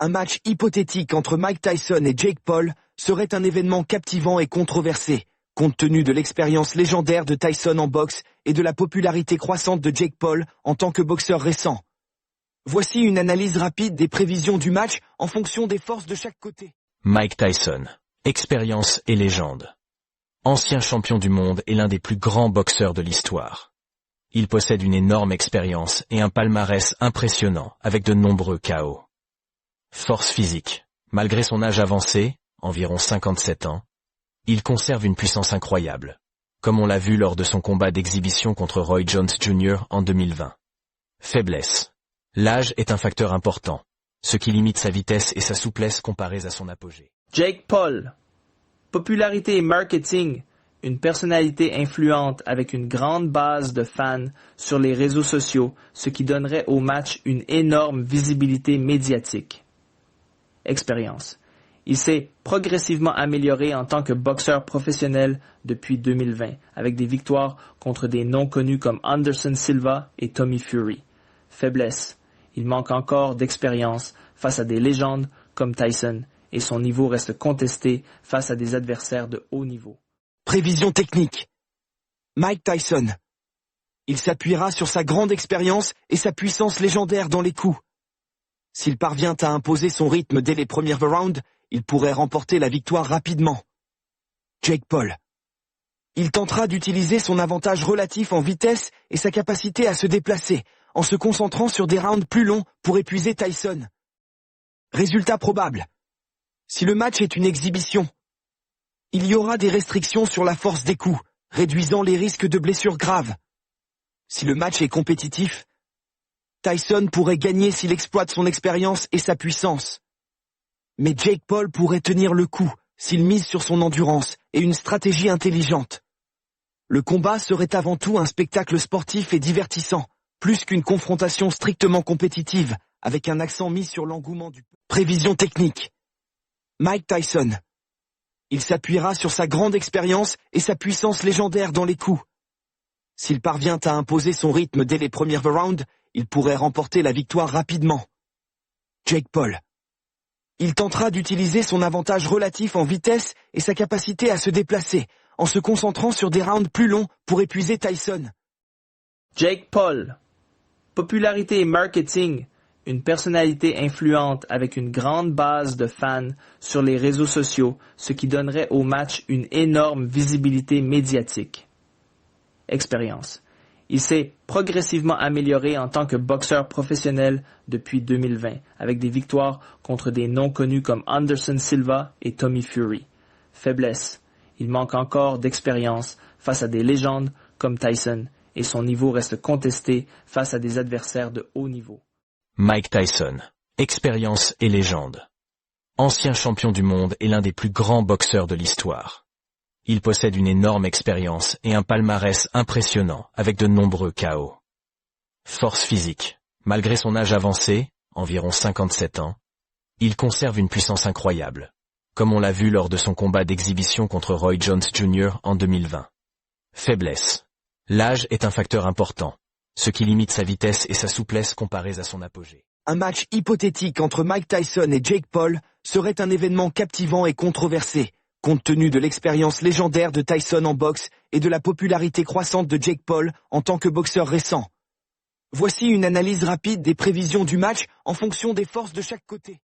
Un match hypothétique entre Mike Tyson et Jake Paul serait un événement captivant et controversé, compte tenu de l'expérience légendaire de Tyson en boxe et de la popularité croissante de Jake Paul en tant que boxeur récent. Voici une analyse rapide des prévisions du match en fonction des forces de chaque côté. Mike Tyson, expérience et légende. Ancien champion du monde et l'un des plus grands boxeurs de l'histoire. Il possède une énorme expérience et un palmarès impressionnant avec de nombreux KO. Force physique. Malgré son âge avancé, environ 57 ans, il conserve une puissance incroyable, comme on l'a vu lors de son combat d'exhibition contre Roy Jones Jr. en 2020. Faiblesse. L'âge est un facteur important, ce qui limite sa vitesse et sa souplesse comparées à son apogée. Jake Paul. Popularité et marketing. Une personnalité influente avec une grande base de fans sur les réseaux sociaux, ce qui donnerait au match une énorme visibilité médiatique. Expérience. Il s'est progressivement amélioré en tant que boxeur professionnel depuis 2020, avec des victoires contre des noms connus comme Anderson Silva et Tommy Fury. Faiblesse. Il manque encore d'expérience face à des légendes comme Tyson, et son niveau reste contesté face à des adversaires de haut niveau. Prévision technique. Mike Tyson. Il s'appuiera sur sa grande expérience et sa puissance légendaire dans les coups. S'il parvient à imposer son rythme dès les premiers rounds, il pourrait remporter la victoire rapidement. Jake Paul. Il tentera d'utiliser son avantage relatif en vitesse et sa capacité à se déplacer, en se concentrant sur des rounds plus longs pour épuiser Tyson. Résultat probable. Si le match est une exhibition, il y aura des restrictions sur la force des coups, réduisant les risques de blessures graves. Si le match est compétitif, Tyson pourrait gagner s'il exploite son expérience et sa puissance. Mais Jake Paul pourrait tenir le coup s'il mise sur son endurance et une stratégie intelligente. Le combat serait avant tout un spectacle sportif et divertissant, plus qu'une confrontation strictement compétitive, avec un accent mis sur l'engouement du... Prévision technique. Mike Tyson. Il s'appuiera sur sa grande expérience et sa puissance légendaire dans les coups. S'il parvient à imposer son rythme dès les premiers rounds, il pourrait remporter la victoire rapidement. Jake Paul. Il tentera d'utiliser son avantage relatif en vitesse et sa capacité à se déplacer, en se concentrant sur des rounds plus longs pour épuiser Tyson. Jake Paul. Popularité et marketing. Une personnalité influente avec une grande base de fans sur les réseaux sociaux, ce qui donnerait au match une énorme visibilité médiatique. Expérience. Il s'est progressivement amélioré en tant que boxeur professionnel depuis 2020, avec des victoires contre des noms connus comme Anderson Silva et Tommy Fury. Faiblesse. Il manque encore d'expérience face à des légendes comme Tyson, et son niveau reste contesté face à des adversaires de haut niveau. Mike Tyson, expérience et légende. Ancien champion du monde et l'un des plus grands boxeurs de l'histoire. Il possède une énorme expérience et un palmarès impressionnant avec de nombreux KO. Force physique. Malgré son âge avancé, environ 57 ans, il conserve une puissance incroyable, comme on l'a vu lors de son combat d'exhibition contre Roy Jones Jr. en 2020. Faiblesse. L'âge est un facteur important, ce qui limite sa vitesse et sa souplesse comparées à son apogée. Un match hypothétique entre Mike Tyson et Jake Paul serait un événement captivant et controversé, compte tenu de l'expérience légendaire de Tyson en boxe et de la popularité croissante de Jake Paul en tant que boxeur récent. Voici une analyse rapide des prévisions du match en fonction des forces de chaque côté.